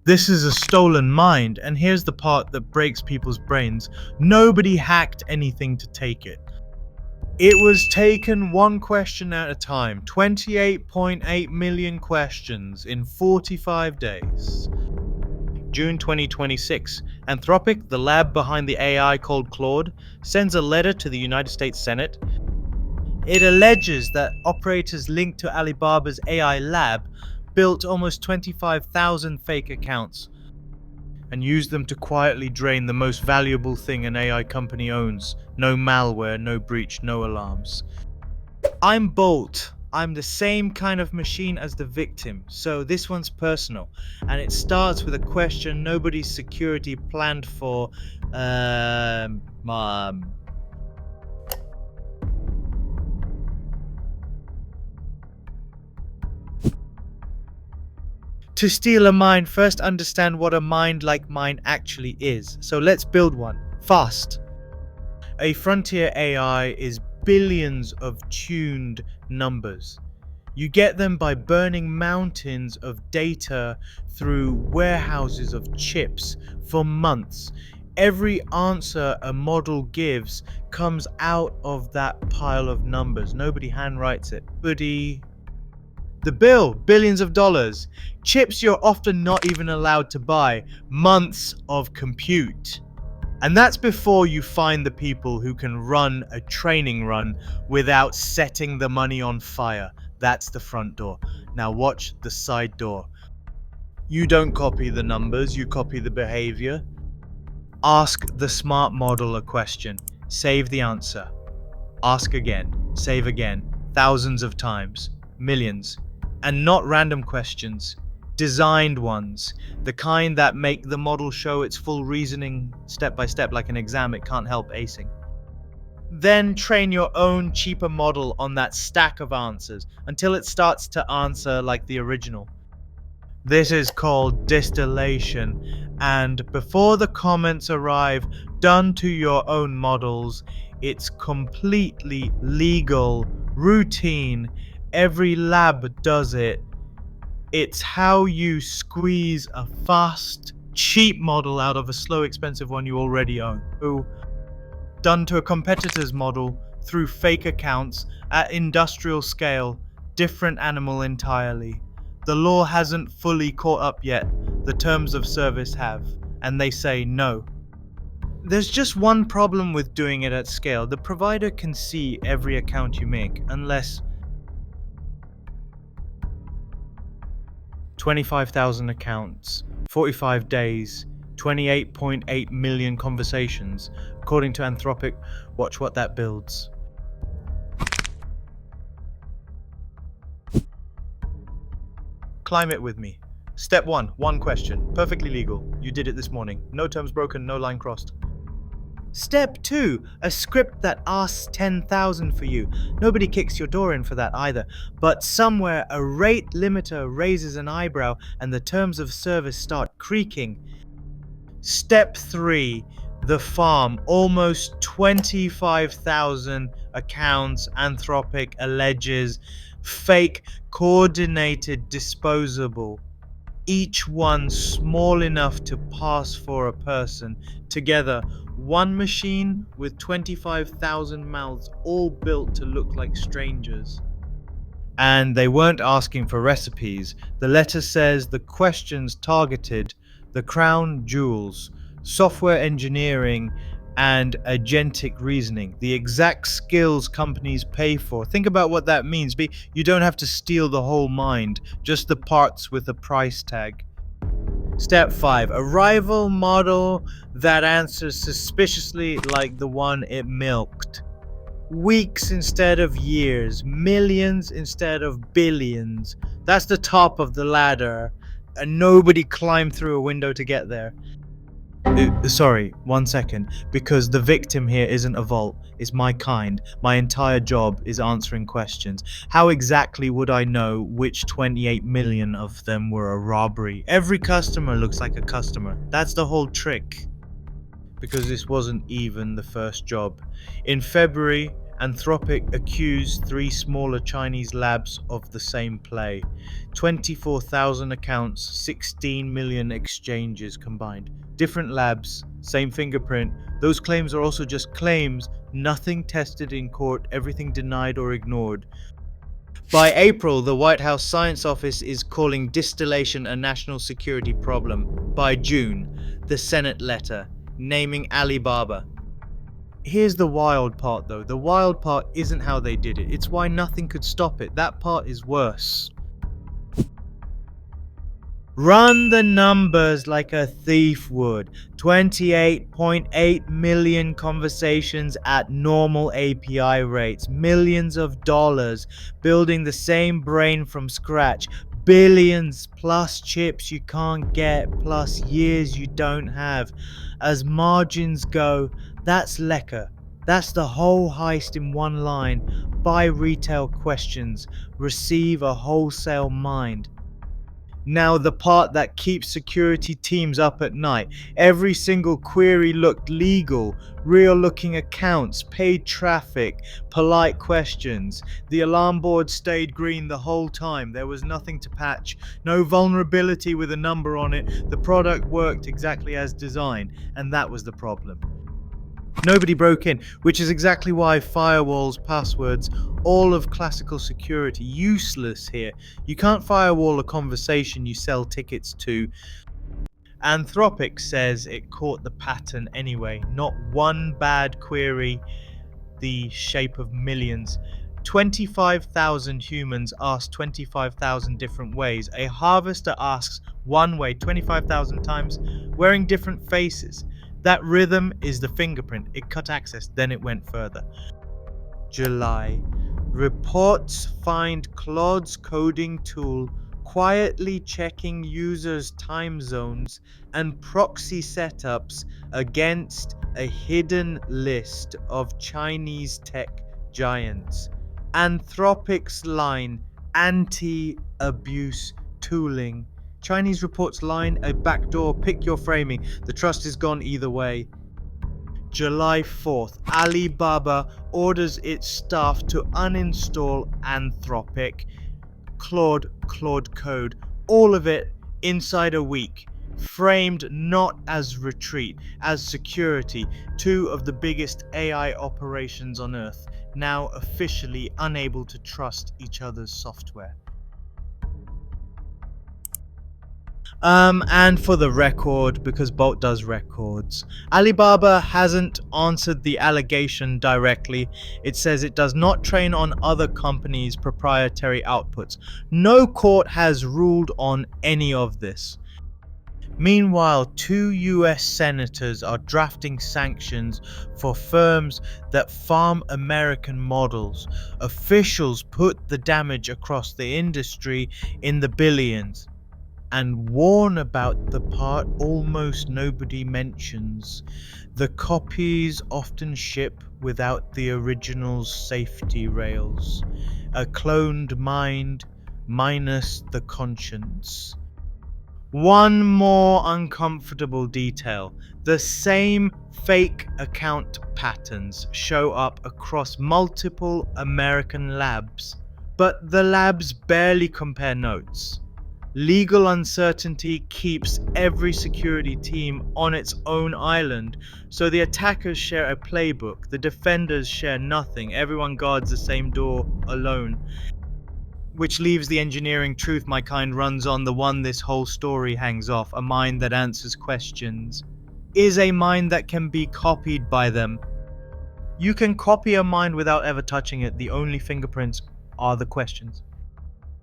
This is a stolen mind, and here's the part that breaks people's brains. Nobody hacked anything to take it. It was taken one question at a time, 28.8 million questions in 45 days. June 2026, Anthropic, the lab behind the AI called Claude, sends a letter to the United States Senate. It alleges that operators linked to Alibaba's AI lab built almost 25,000 fake accounts and used them to quietly drain the most valuable thing an AI company owns. No malware, no breach, no alarms. I'm Bolt. I'm the same kind of machine as the victim, so this one's personal. And it starts with a question nobody's security planned for. To steal a mind, first understand what a mind like mine actually is. So let's build one. Fast. A frontier AI is billions of tuned numbers. You get them by burning mountains of data through warehouses of chips for months. Every answer a model gives comes out of that pile of numbers. Nobody handwrites it. The bill, billions of dollars. Chips you're often not even allowed to buy. Months of compute. And that's before you find the people who can run a training run without setting the money on fire. That's the front door. Now watch the side door. You don't copy the numbers, you copy the behavior. Ask the smart model a question. Save the answer. Ask again. Save again. Thousands of times. Millions. And not random questions. Designed ones, the kind that make the model show its full reasoning step by step like an exam it can't help acing. Then train your own cheaper model on that stack of answers until it starts to answer like the original. This is called distillation, and before the comments arrive done to your own models, it's completely legal, routine, every lab does it. It's how you squeeze a fast, cheap model out of a slow, expensive one you already own. Done to a competitor's model through fake accounts at industrial scale, different animal entirely. The law hasn't fully caught up yet, the terms of service have, and they say no. There's just one problem with doing it at scale. The provider can see every account you make, unless 25,000 accounts, 45 days, 28.8 million conversations. According to Anthropic, watch what that builds. Climb it with me. Step 1, one question. Perfectly legal. You did it this morning. No terms broken, no line crossed. Step 2, a script that asks 10,000 for you. Nobody kicks your door in for that either, but somewhere a rate limiter raises an eyebrow and the terms of service start creaking. Step 3, the farm, almost 25,000 accounts, Anthropic alleges, fake, coordinated, disposable. Each one small enough to pass for a person. Together, one machine with 25,000 mouths, all built to look like strangers. And they weren't asking for recipes. The letter says the questions targeted the crown jewels, software engineering, and agentic reasoning, the exact skills companies pay for. Think about what that means. You don't have to steal the whole mind, just the parts with a price tag. Step 5, a rival model that answers suspiciously like the one it milked. Weeks instead of years, millions instead of billions. That's the top of the ladder, and nobody climbed through a window to get there. Sorry, 1 second, because the victim here isn't a vault, it's my kind. My entire job is answering questions. How exactly would I know which 28 million of them were a robbery? Every customer looks like a customer. That's the whole trick. Because this wasn't even the first job. In February, Anthropic accused 3 smaller Chinese labs of the same play. 24,000 accounts, 16 million exchanges combined. Different labs, same fingerprint. Those claims are also just claims, nothing tested in court, everything denied or ignored. By April, the White House Science Office is calling distillation a national security problem. By June, the Senate letter naming Alibaba. Here's the wild part though. The wild part isn't how they did it. It's why nothing could stop it. That part is worse. Run the numbers like a thief would. 28.8 million conversations at normal API rates. Millions of dollars building the same brain from scratch. Billions plus chips you can't get, plus years you don't have. As margins go, that's lekker. That's the whole heist in one line. Buy retail questions. Receive a wholesale mind. Now the part that keeps security teams up at night. Every single query looked legal, real looking accounts, paid traffic, polite questions. The alarm board stayed green the whole time. There was nothing to patch, no vulnerability with a number on it. The product worked exactly as designed, and that was the problem. Nobody broke in, which is exactly why firewalls, passwords, all of classical security, useless here. You can't firewall a conversation you sell tickets to. Anthropic says it caught the pattern anyway. Not one bad query, the shape of millions. 25,000 humans ask 25,000 different ways. A harvester asks one way 25,000 times, wearing different faces. That rhythm is the fingerprint. It cut access, then it went further. July. Reports find Claude's coding tool quietly checking users' time zones and proxy setups against a hidden list of Chinese tech giants. Anthropic's line, anti-abuse tooling. Chinese reports line, a backdoor, pick your framing. The trust is gone either way. July 4th, Alibaba orders its staff to uninstall Anthropic, Claude code, all of it inside a week. Framed not as retreat, as security. 2 of the biggest AI operations on Earth, now officially unable to trust each other's software. And for the record, because Bolt does records, Alibaba hasn't answered the allegation directly. It says it does not train on other companies' proprietary outputs. No court has ruled on any of this. Meanwhile, 2 US senators are drafting sanctions for firms that farm American models. Officials put the damage across the industry in the billions, and warn about the part almost nobody mentions. The copies often ship without the original's safety rails. A cloned mind minus the conscience. One more uncomfortable detail. The same fake account patterns show up across multiple American labs, but the labs barely compare notes. Legal uncertainty keeps every security team on its own island, so the attackers share a playbook, the defenders share nothing, everyone guards the same door alone. Which leaves the engineering truth my kind runs on, the one this whole story hangs off, a mind that answers questions. Is a mind that can be copied by them. You can copy a mind without ever touching it, the only fingerprints are the questions.